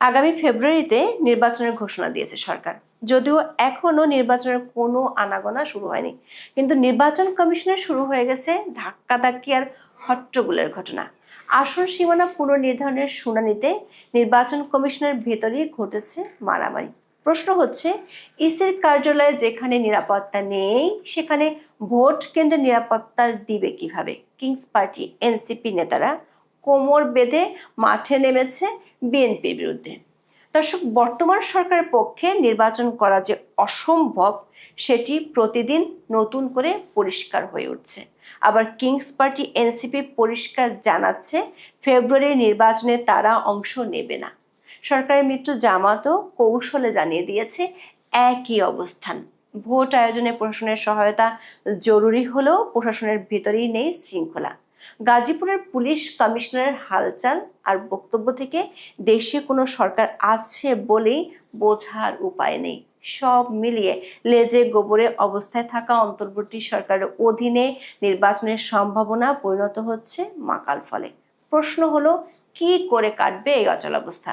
আগামী ফেব্রুয়ারিতে নির্বাচনের ঘোষণা দিয়েছে সরকার। যদিও এখনো নির্বাচনের কোনো আনাগোনা শুরু হয়নি, কিন্তু নির্বাচন কমিশনের শুরু হয়ে গেছে ধাক্কাধাক্কি আর হট্টগোলের ঘটনা। আসন সীমানা পুনর্নির্ধারণের শুনানিতে নির্বাচন কমিশনের ভেতরেই ঘটেছে মারামারি। প্রশ্ন হচ্ছে, ইসির কার্যালয়ে যেখানে নিরাপত্তা নেই সেখানে ভোট কেন্দ্রে নিরাপত্তা দিবে কিভাবে? কিংস পার্টি এনসিপি নেতারা কোমর বেঁধে মাঠে নেমেছে বিএনপির বিরুদ্ধে। দর্শক, বর্তমান সরকারের পক্ষে নির্বাচন করা যে অসম্ভব সেটি প্রতিদিন নতুন করে পরিষ্কার হয়ে উঠছে। আবার কিংস পার্টি এনসিপি পরিষ্কার জানাচ্ছে ফেব্রুয়ারি নির্বাচনে তারা অংশ নেবে না। সরকারের মিত্র জামাতও কৌশলে জানিয়ে দিয়েছে একই অবস্থান। ভোট আয়োজনে প্রশাসনের সহায়তা জরুরি হলেও প্রশাসনের ভিতরেই নেই শৃঙ্খলা। গাজীপুরের পুলিশ কমিশনারের হালচাল আর বক্তব্য থেকে দেশে কোনো সরকার আছে বলেই বোঝার উপায় নেই। সব মিলিয়ে লেজে গোবরে অবস্থায় থাকা অন্তর্বর্তী সরকারের অধীনে নির্বাচনের সম্ভাবনা পরিণত হচ্ছে মাকাল ফলে। প্রশ্ন হলো, কি করে কাটবে এই অচলাবস্থা?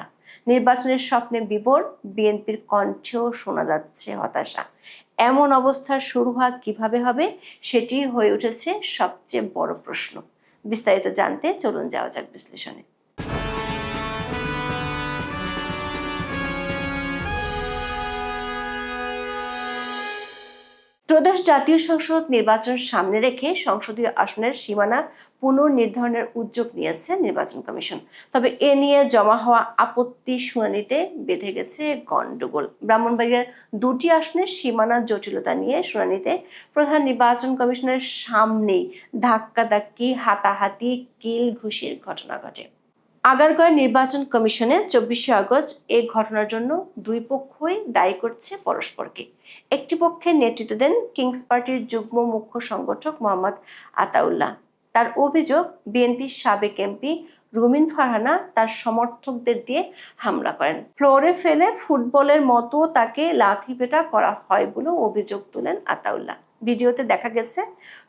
নির্বাচনের স্বপ্নে বিভোর, বিএনপির কণ্ঠেও শোনা যাচ্ছে হতাশা। এমন অবস্থা শুরু হওয়া কিভাবে হবে সেটি হয়ে উঠেছে সবচেয়ে বড় প্রশ্ন। বিস্তারিত জানতে চলুন যাওয়া যাক বিশ্লেষণে। ত্রয়োদশ জাতীয় সংসদ নির্বাচন সামনে রেখে সংসদীয় আসনের সীমানা পুনর্নির্ধারণের উদ্যোগ নিয়েছে নির্বাচন কমিশন। তবে এ নিয়ে জমা হওয়া আপত্তি শুনানিতে বেঁধে গেছে গন্ডগোল। ব্রাহ্মণবাড়িয়ার দুটি আসনের সীমানা জটিলতা নিয়ে শুনানিতে প্রধান নির্বাচন কমিশনের সামনেই ধাক্কাধাক্কি, হাতাহাতি, কিল ঘুষির ঘটনা ঘটে। আগারগাঁও নির্বাচন কমিশনে 24শে আগস্ট এই ঘটনার জন্য দুই পক্ষই দায়ী করছে পরস্পরকে। একটি পক্ষের নেতৃত্ব দেন কিংস পার্টির যুগ্ম মুখ্য সংগঠক মোহাম্মদ আতাউল্লাহ। তার অভিযোগ, বিএনপির সাবেক এমপি রুমিন ফারহানা তার সমর্থকদের দিয়ে হামলা করেন। ফ্লোরে ফেলে ফুটবলের মতো তাকে লাথিপেটা করা হয় বলেও অভিযোগ তোলেন আতাউল্লাহ। ভিডিওতে দেখা গেছে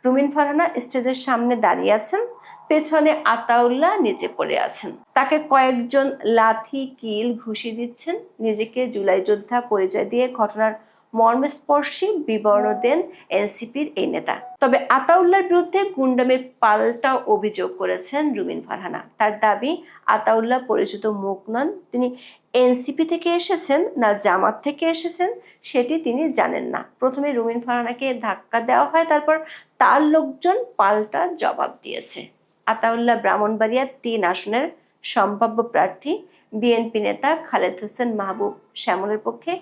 রুমিন ফারহানা স্টেজের সামনে দাঁড়িয়ে আছেন, পেছনে আতাউল্লাহ নিচে পড়ে আছেন। তাকে কয়েকজন লাথি, কিল, ঘুষি দিচ্ছেন। নিজেকে জুলাই যোদ্ধা পরিচয় দিয়ে ঘটনার মর্মস্পর্শী বিবরণ দেন এনসিপির এই নেতা। তবে আতাউল্লাহর বিরুদ্ধে গুন্ডামির পাল্টা অভিযোগ করেছেন রুমিন ফারহানা। তার দাবি, আতাউল্লাহ পরিচিত মুখ নন, তিনি এনসিপি থেকে এসেছেন না জামাত থেকে এসেছেন সেটি তিনি জানেন না। প্রথমে রুমিন ফারহানাকে ধাক্কা দেওয়া হয়, তারপর তার লোকজন পাল্টা জবাব দিয়েছে। আতাউল্লাহ ব্রাহ্মণবাড়িয়া ৩ আসনের সম্ভাব্য প্রার্থী। বিএনপি নেতা খালেদ হোসেন মাহবুব শ্যামলের পক্ষে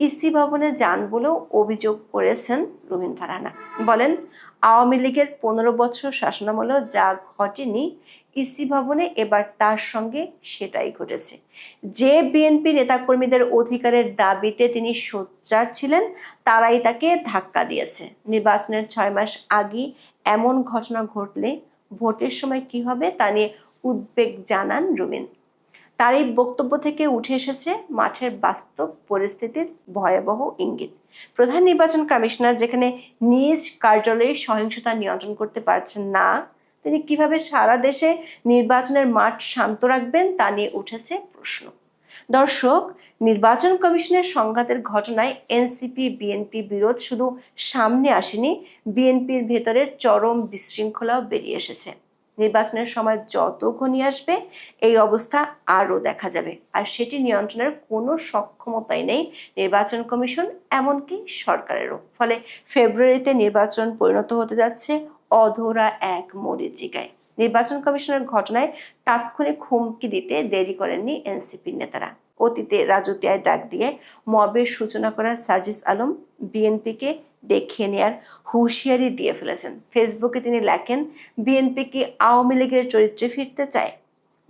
ইসি ভবনে যান বলেও অভিযোগ করেছেন রুমিন ফারহানা। বলেন, আওয়ামী লীগের 15 বছর শাসনামলেও যা ঘটেনি ইসি ভবনে এবার তার সঙ্গে সেটাই ঘটেছে। যে বিএনপি নেতাকর্মীদের অধিকারের দাবিতে তিনি সোচ্চার ছিলেন তারাই তাকে ধাক্কা দিয়েছে। নির্বাচনের 6 মাস আগে এমন ঘটনা ঘটলে ভোটের সময় কি হবে তা নিয়ে উদ্বেগ জানান রুমিন। তার এই বক্তব্য থেকে উঠে এসেছে মাঠের বাস্তব পরিস্থিতির ভয়াবহ ইঙ্গিত। প্রধান নির্বাচন কমিশনার যেখানে নিজ কার্যালয়ে সহিংসতা নিয়ন্ত্রণ করতে পারছেন না, তিনি কিভাবে সারা দেশে নির্বাচনের মাঠ শান্ত রাখবেন তা নিয়ে উঠেছে প্রশ্ন। দর্শক, নির্বাচন কমিশনের সংঘাতের ঘটনায় এনসিপি বিএনপি বিরোধ শুধু সামনে আসেনি, বিএনপির ভেতরের চরম বিশৃঙ্খলাও বেরিয়ে এসেছে। নির্বাচনের সময় যত ঘনিয়ে আসবে এই অবস্থা আরও দেখা যাবে, আর সেটি নিয়ন্ত্রণের কোনো সক্ষমতাই নেই নির্বাচন কমিশন, এমনকি সরকারেরও। ফলে ফেব্রুয়ারিতে নির্বাচন পরিণত হতে যাচ্ছে অধরা এক মরীচিকায়। নির্বাচন কমিশনের ঘটনায় তাৎক্ষণিক হুমকি দিতে দেরি করেননি এনসিপির নেতারা। অতীতে রাজুতিয়ায় ডাক দিয়ে মবের সূচনা করার সার্জিস আলম বিএনপিকে দেখে নেয়ার হুঁশিয়ারি দিয়ে ফেলেছেন। ফেসবুকে তিনি লেখেন, বিএনপি কি আওয়ামী লীগের চরিত্রে ফিরতে চায়?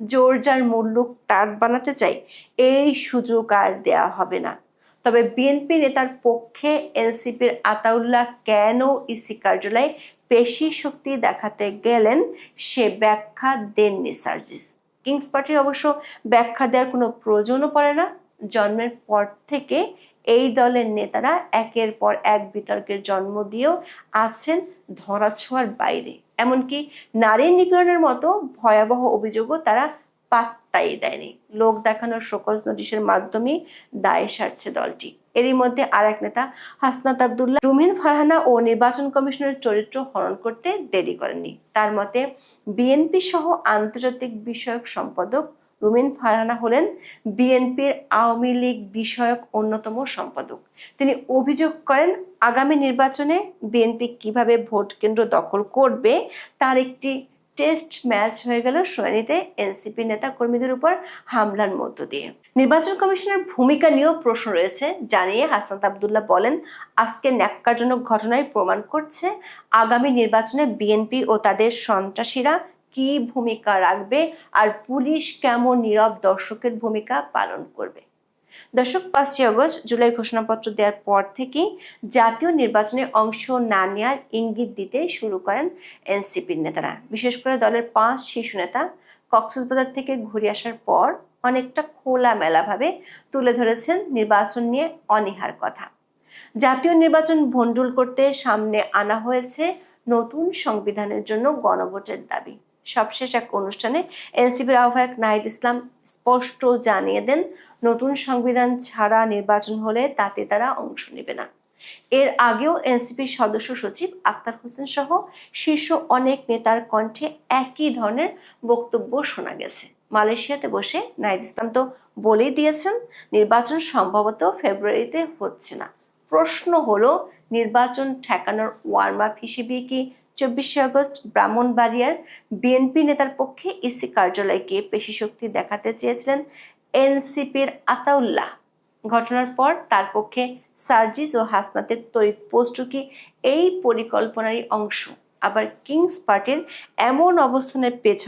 জোর যার মুল্লুক তার বানাতে চায়? এই সুযোগ আর দেয়া হবে না। তবে বিএনপি নেতার পক্ষে এনসিপির আতাউল্লাহ কেন ইসি কার্যালয়ে পেশি শক্তি দেখাতে গেলেন সে ব্যাখ্যা দেননি সার্জিস। কিংস পার্টির অবশ্য ব্যাখ্যা দেওয়ার কোনো প্রয়োজনও পড়ে না। জন্মের পর থেকে এই দলের নেতারা একের পর এক বিতর্কের জন্ম দিয়েও আছেন ধরাছোঁয়ার বাইরে। এমনকি নারী নিপীড়নের মতো ভয়াবহ অভিযোগও তারা পাত্তাই দেয়নি। লোক দেখানোর শোকজ নোটিশের মাধ্যমে দায় সারছে দলটি। এরই মধ্যে আর এক নেতা হাসনাত আব্দুল্লাহ রুমিন ফারহানা ও নির্বাচন কমিশনের চরিত্র হনন করতে দেরি করেননি। তার মতে বিএনপি সহ আন্তর্জাতিক বিষয়ক সম্পাদক রুমিন ফারহানা হলেন বিএনপির আওয়ামী লীগ বিষয়ক অন্যতম সম্পাদক। তিনি অভিযোগ করেন আগামী নির্বাচনে বিএনপি কিভাবে ভোট কেন্দ্র দখল করবে তার একটি টেস্ট ম্যাচ হয়ে গেল শুনানিতে এনসিপি নেতা কর্মীদের উপর হামলার মধ্য দিয়ে। নির্বাচন কমিশনের ভূমিকা নিয়েও প্রশ্ন রয়েছে জানিয়ে হাসনাত আব্দুল্লাহ বলেন, আজকের ন্যাক্কারজনক ঘটনায় প্রমাণ করছে আগামী নির্বাচনে বিএনপি ও তাদের সন্ত্রাসীরা কি ভূমিকা রাখবে আর পুলিশ কেমন নীরব দর্শকের ভূমিকা পালন করবে। দর্শক, 5 আগস্ট জুলাই ঘোষণাপত্র দেওয়ার পর থেকেই জাতীয় নির্বাচনে অংশ না নেওয়ার ইঙ্গিত দিতে শুরু করেন এনসিপির নেতারা। বিশেষ করে দলের 5 শীর্ষ নেতা কক্সবাজার থেকে ঘুরে আসার পর অনেকটা খোলামেলাভাবে তুলে ধরেছেন নির্বাচন নিয়ে অনীহার কথা। জাতীয় নির্বাচন ভণ্ডুল করতে সামনে আনা হয়েছে নতুন সংবিধানের জন্য গণভোটের দাবি। সবশেষ এক অনুষ্ঠানে এনসিপির আহ্বায়ক নাহিদ ইসলাম স্পষ্ট জানিয়ে দেন, নতুন সংবিধান ছাড়া নির্বাচন হলে তাতে তারা অংশ নেবে না। এর আগেও এনসিপির সদস্য সচিব আক্তার হোসেন সহ শীর্ষ অনেক নেতার কণ্ঠে একই ধরনের বক্তব্য শোনা গেছে। মালয়েশিয়াতে বসে নাহিদ ইসলাম তো বলেই দিয়েছেন নির্বাচন সম্ভবত ফেব্রুয়ারিতে হচ্ছে না। প্রশ্ন হলো, নির্বাচন ঠেকানোর ওয়ার্ম আপ হিসেবে কি 24 আগস্ট ব্রাহ্মণবাড়িয়ার বিএনপি নেতার পক্ষে ইসি কার্যালয়কে পেশি শক্তি দেখাতে চেয়েছিলেন এনসিপির আতাউল্লাহ? ঘটনার পর তার পক্ষে সার্জিস ও হাসনাতের তড়িৎ পোস্টও কি এই পরিকল্পনারই অংশ? আবার কিংস পার্টির এমন অবস্থানের পেছনে